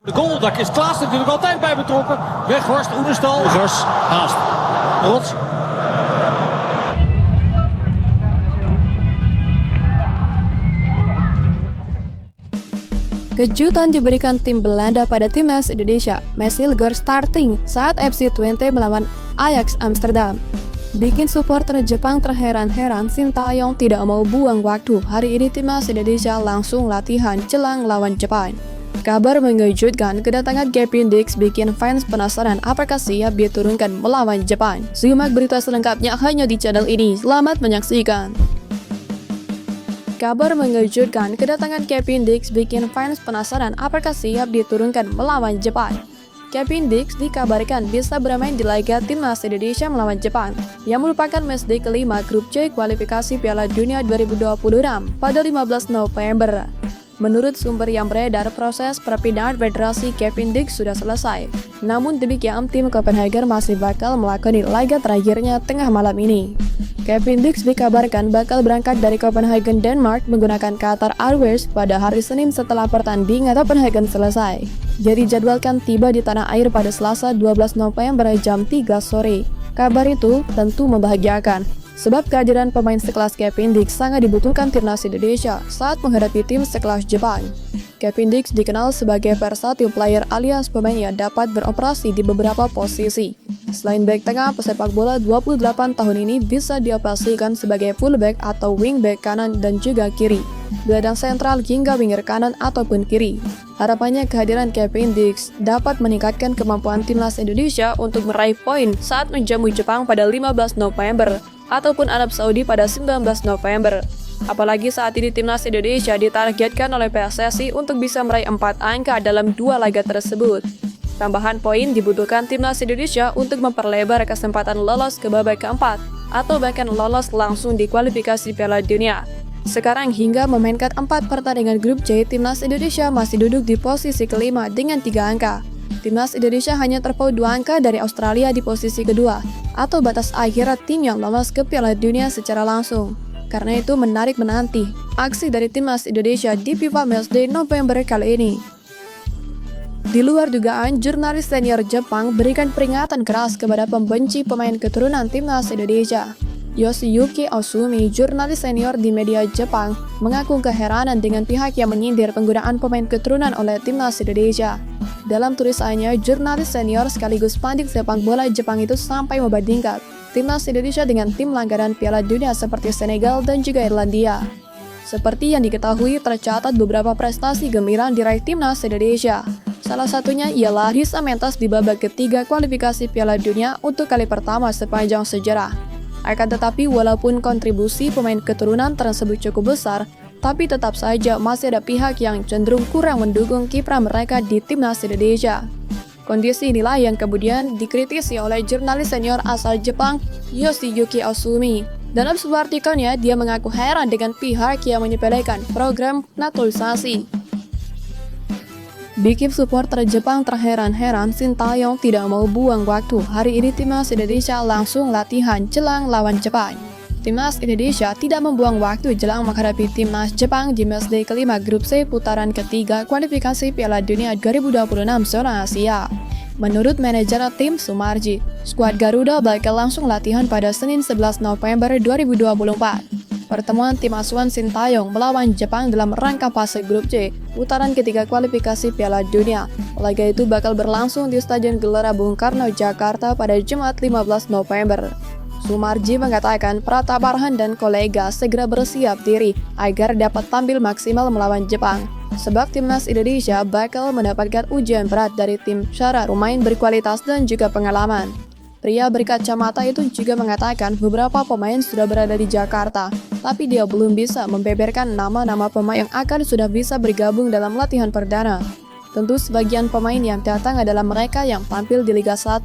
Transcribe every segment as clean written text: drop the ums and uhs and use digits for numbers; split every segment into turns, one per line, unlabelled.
De goal, daar is Klaas natuurlijk altijd bij betrokken. Weghorst, Oenestal, Gers, Haast. Rots.
Kejutan diberikan tim Belanda pada timnas Indonesia. Messi Liger starting saat FC Twente melawan Ajax Amsterdam. Bikin supporter Jepang terheran-heran, Sintayong tidak mau buang waktu. Hari ini timnas Indonesia langsung latihan jelang lawan Jepang. Kabar mengejutkan, kedatangan Kevin Dix bikin fans penasaran apakah siap diturunkan melawan Jepang. Simak berita selengkapnya hanya di channel ini. Selamat menyaksikan. Kabar mengejutkan, kedatangan Kevin Dix bikin fans penasaran apakah siap diturunkan melawan Jepang. Kevin Dix dikabarkan bisa bermain di laga timnas Indonesia melawan Jepang, yang merupakan matchday kelima grup C kualifikasi Piala Dunia 2026 pada 15 November. Menurut sumber yang beredar, proses perpindahan federasi Kevin Dix sudah selesai. Namun demikian, tim Copenhagen masih bakal melakoni laga terakhirnya tengah malam ini. Kevin Dix dikabarkan bakal berangkat dari Copenhagen, Denmark menggunakan Qatar Airways pada hari Senin setelah pertandingan Copenhagen selesai. Jadi jadwalkan tiba di tanah air pada Selasa 12 November jam 3 sore. Kabar itu tentu membahagiakan, sebab kehadiran pemain sekelas Kevin Dix sangat dibutuhkan timnas Indonesia saat menghadapi tim sekelas Jepang. Kevin Dix dikenal sebagai versatile player alias pemain yang dapat beroperasi di beberapa posisi. Selain back tengah, pesepak bola 28 tahun ini bisa dioperasikan sebagai fullback atau wingback kanan dan juga kiri, gelandang sentral hingga winger kanan ataupun kiri. Harapannya kehadiran Kevin Dix dapat meningkatkan kemampuan timnas Indonesia untuk meraih poin saat menjamu Jepang pada 15 November ataupun Arab Saudi pada 19 November. Apalagi saat ini timnas Indonesia ditargetkan oleh PSSI untuk bisa meraih 4 angka dalam 2 laga tersebut. Tambahan poin dibutuhkan timnas Indonesia untuk memperlebar kesempatan lolos ke babak keempat atau bahkan lolos langsung di kualifikasi Piala Dunia. Sekarang hingga memainkan 4 pertandingan grup C, timnas Indonesia masih duduk di posisi kelima dengan 3 angka. Timnas Indonesia hanya terpaut 2 angka dari Australia di posisi kedua, atau batas akhir tim yang lolos ke Piala Dunia secara langsung. Karena itu menarik menanti aksi dari timnas Indonesia di FIFA Matchday November kali ini. Di luar dugaan, jurnalis senior Jepang berikan peringatan keras kepada pembenci pemain keturunan timnas Indonesia. Yoshiyuki Osumi, jurnalis senior di media Jepang, mengaku keheranan dengan pihak yang menyindir penggunaan pemain keturunan oleh timnas Indonesia. Dalam tulisannya, jurnalis senior sekaligus pandik sepak bola Jepang itu sampai membandingkan timnas Indonesia dengan tim langganan Piala Dunia seperti Senegal dan juga Irlandia. Seperti yang diketahui, tercatat beberapa prestasi gemilang diraih timnas Indonesia. Salah satunya ialah bisa mentas di babak ketiga kualifikasi Piala Dunia untuk kali pertama sepanjang sejarah. Akan tetapi, walaupun kontribusi pemain keturunan tersebut cukup besar, tapi tetap saja masih ada pihak yang cenderung kurang mendukung kiprah mereka di timnas Indonesia. Kondisi inilah yang kemudian dikritisi oleh jurnalis senior asal Jepang, Yoshiyuki Osumi. Dalam sebuah artikelnya, dia mengaku heran dengan pihak yang menyepelekan program naturalisasi. Bikin supporter Jepang terheran-heran, Sintayong tidak mau buang waktu. Hari ini timnas Indonesia langsung latihan jelang lawan Jepang. Timnas Indonesia tidak membuang waktu jelang menghadapi timnas Jepang di matchday kelima grup C putaran ketiga kualifikasi Piala Dunia 2026 zona Asia. Menurut manajer tim Sumarji, skuad Garuda bakal langsung latihan pada Senin 11 November 2024. Pertemuan tim asuhan Sintayong melawan Jepang dalam rangka fase grup C putaran ketiga kualifikasi Piala Dunia. Laga itu bakal berlangsung di Stadion Gelora Bung Karno, Jakarta pada Jumat 15 November. Sumarji mengatakan Pratap Arhan dan kolega segera bersiap diri agar dapat tampil maksimal melawan Jepang, sebab timnas Indonesia bakal mendapatkan ujian berat dari tim syarat pemain berkualitas dan juga pengalaman. Pria berkacamata itu juga mengatakan beberapa pemain sudah berada di Jakarta, tapi dia belum bisa membeberkan nama-nama pemain yang akan sudah bisa bergabung dalam latihan perdana. Tentu sebagian pemain yang datang adalah mereka yang tampil di Liga 1,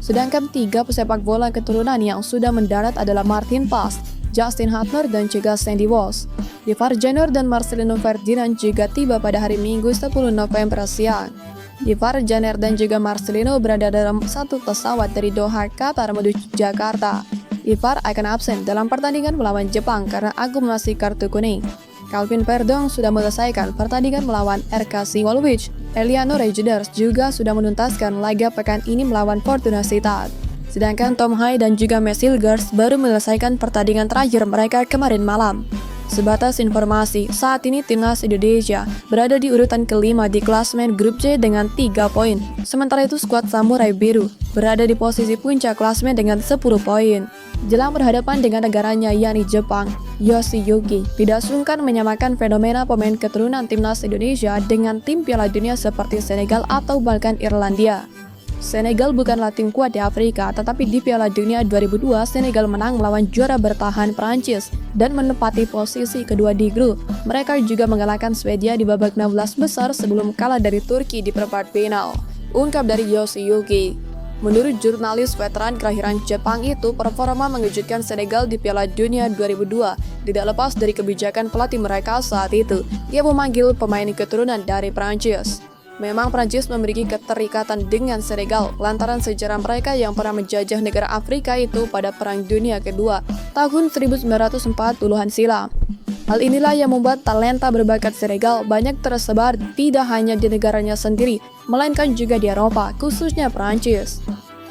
sedangkan 3 pesepak bola keturunan yang sudah mendarat adalah Martin Paes, Justin Hutner, dan juga Sandy Walsh. Ivar Jenner dan Marcelino Ferdinand juga tiba pada hari Minggu 10 November siang. Ivar Jenner dan juga Marcelino berada dalam satu pesawat dari Doha, Qatar menuju Jakarta. Ivar akan absen dalam pertandingan melawan Jepang karena akumulasi kartu kuning. Calvin Verdong sudah menyelesaikan pertandingan melawan RKC Waalwijk. Eliano Rejders juga sudah menuntaskan laga pekan ini melawan Fortuna Sittard. Sedangkan Tom Haye dan juga Mads Hilgers baru menyelesaikan pertandingan terakhir mereka kemarin malam. Sebatas informasi, saat ini timnas Indonesia berada di urutan kelima di klasemen grup C dengan 3 poin. Sementara itu skuad Samurai Biru berada di posisi puncak klasemen dengan 10 poin. Jelang berhadapan dengan negaranya yakni Jepang, Yoshiyuki tidak sungkan menyamakan fenomena pemain keturunan timnas Indonesia dengan tim Piala Dunia seperti Senegal atau bahkan Irlandia. Senegal bukanlah tim kuat di Afrika, tetapi di Piala Dunia 2002 Senegal menang melawan juara bertahan Prancis dan menempati posisi kedua di grup. Mereka juga mengalahkan Swedia di babak 16 besar sebelum kalah dari Turki di perempat final. Ungkap dari Yoshiyuki. Menurut jurnalis veteran kelahiran Jepang itu, performa mengejutkan Senegal di Piala Dunia 2002 tidak lepas dari kebijakan pelatih mereka saat itu. Ia memanggil pemain keturunan dari Prancis. Memang Prancis memiliki keterikatan dengan Senegal lantaran sejarah mereka yang pernah menjajah negara Afrika itu pada Perang Dunia Kedua tahun 1940-an silam. Hal inilah yang membuat talenta berbakat Senegal banyak tersebar tidak hanya di negaranya sendiri, melainkan juga di Eropa, khususnya Prancis.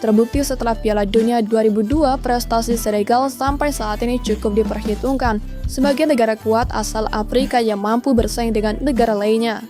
Terbukti setelah Piala Dunia 2002, prestasi Senegal sampai saat ini cukup diperhitungkan sebagai negara kuat asal Afrika yang mampu bersaing dengan negara lainnya.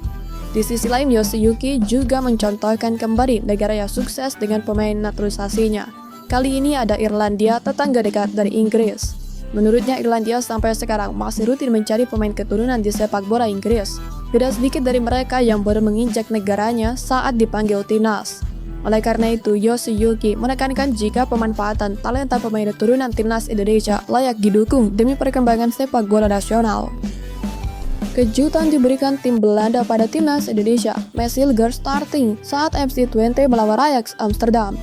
Di sisi lain, Yoshiyuki juga mencontohkan kembali negara yang sukses dengan pemain naturalisasinya. Kali ini ada Irlandia, tetangga dekat dari Inggris. Menurutnya, Irlandia sampai sekarang masih rutin mencari pemain keturunan di sepak bola Inggris. Tidak sedikit dari mereka yang baru menginjak negaranya saat dipanggil timnas. Oleh karena itu, Yoshiyuki menekankan jika pemanfaatan talenta pemain keturunan timnas Indonesia layak didukung demi perkembangan sepak bola nasional. Kejutan diberikan tim Belanda pada timnas Indonesia. Mads Hilgers starting saat FC Twente melawan Ajax Amsterdam.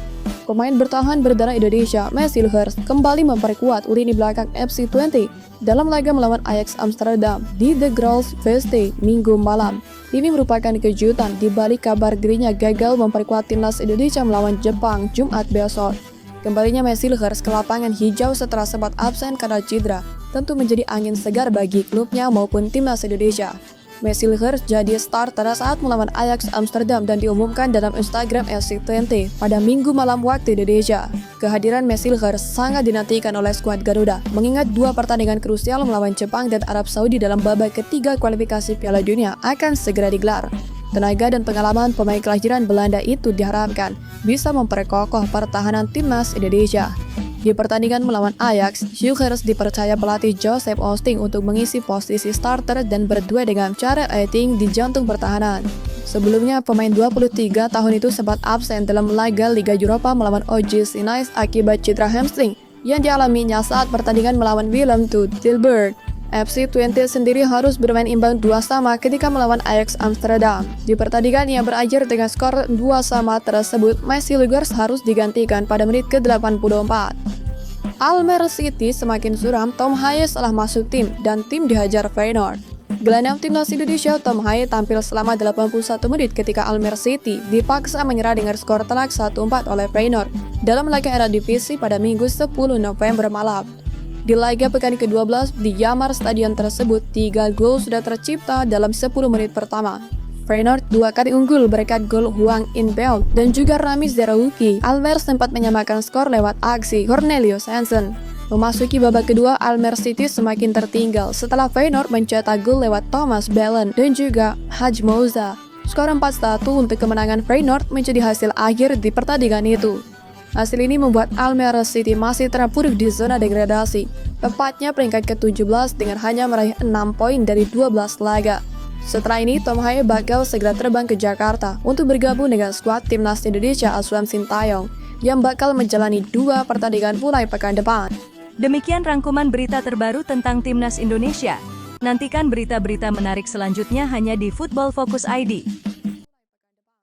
Pemain bertahan berdarah Indonesia, Mads Hilgers, kembali memperkuat lini belakang FC Twente dalam laga melawan Ajax Amsterdam di The Graafsveste Minggu malam. Ini merupakan kejutan di balik kabar dirinya gagal memperkuat timnas Indonesia melawan Jepang Jumat besok. Kembalinya Mads Hilgers ke lapangan hijau setelah sempat absen karena cedera tentu menjadi angin segar bagi klubnya maupun timnas Indonesia. Mads Hilgers jadi starter saat melawan Ajax Amsterdam dan diumumkan dalam Instagram FC Twente pada Minggu malam waktu Indonesia. Kehadiran Mads Hilgers sangat dinantikan oleh skuad Garuda, mengingat dua pertandingan krusial melawan Jepang dan Arab Saudi dalam babak ketiga kualifikasi Piala Dunia akan segera digelar. Tenaga dan pengalaman pemain kelahiran Belanda itu diharapkan bisa memperkokoh pertahanan timnas Indonesia. Di pertandingan melawan Ajax, Hilgers dipercaya pelatih Joseph Osting untuk mengisi posisi starter dan berdua dengan Charles Eiting di jantung pertahanan. Sebelumnya, pemain 23 tahun itu sempat absen dalam laga Liga Eropa melawan OGC Nice akibat cedera hamstring yang dialaminya saat pertandingan melawan Willem II Tilburg. FC Twente sendiri harus bermain imbang 2-2 ketika melawan Ajax Amsterdam. Di pertandingan yang berakhir dengan skor 2-2 tersebut, Mads Hilgers harus digantikan pada menit ke-84. Almere City semakin suram, Tom Haye salah masuk tim dan tim dihajar Feyenoord. Gelandang timnas Indonesia Tom Haye tampil selama 81 menit ketika Almere City dipaksa menyerah dengan skor telak 1-4 oleh Feyenoord dalam laga Eredivisie pada Minggu 10 November malam. Di laga pekan ke-12 di Jammer Stadion tersebut, 3 gol sudah tercipta dalam 10 menit pertama. Feyenoord 2 kali unggul berkat gol Hwang In-beom dan juga Rami Zerouki. Almere sempat menyamakan skor lewat aksi Cornelius Hansen. Memasuki babak kedua, Almere City semakin tertinggal setelah Feyenoord mencetak gol lewat Thomas Bellen dan juga Hadj Moussa. Skor 4-1 untuk kemenangan Feyenoord menjadi hasil akhir di pertandingan itu. Hasil ini membuat Almere City masih terpuruk di zona degradasi, tepatnya peringkat ke-17 dengan hanya meraih 6 poin dari 12 laga. Setelah ini, Tom Haye bakal segera terbang ke Jakarta untuk bergabung dengan skuad timnas Indonesia Aswan Sintayong yang bakal menjalani 2 pertandingan mulai pekan depan.
Demikian rangkuman berita terbaru tentang timnas Indonesia. Nantikan berita-berita menarik selanjutnya hanya di Football Focus ID.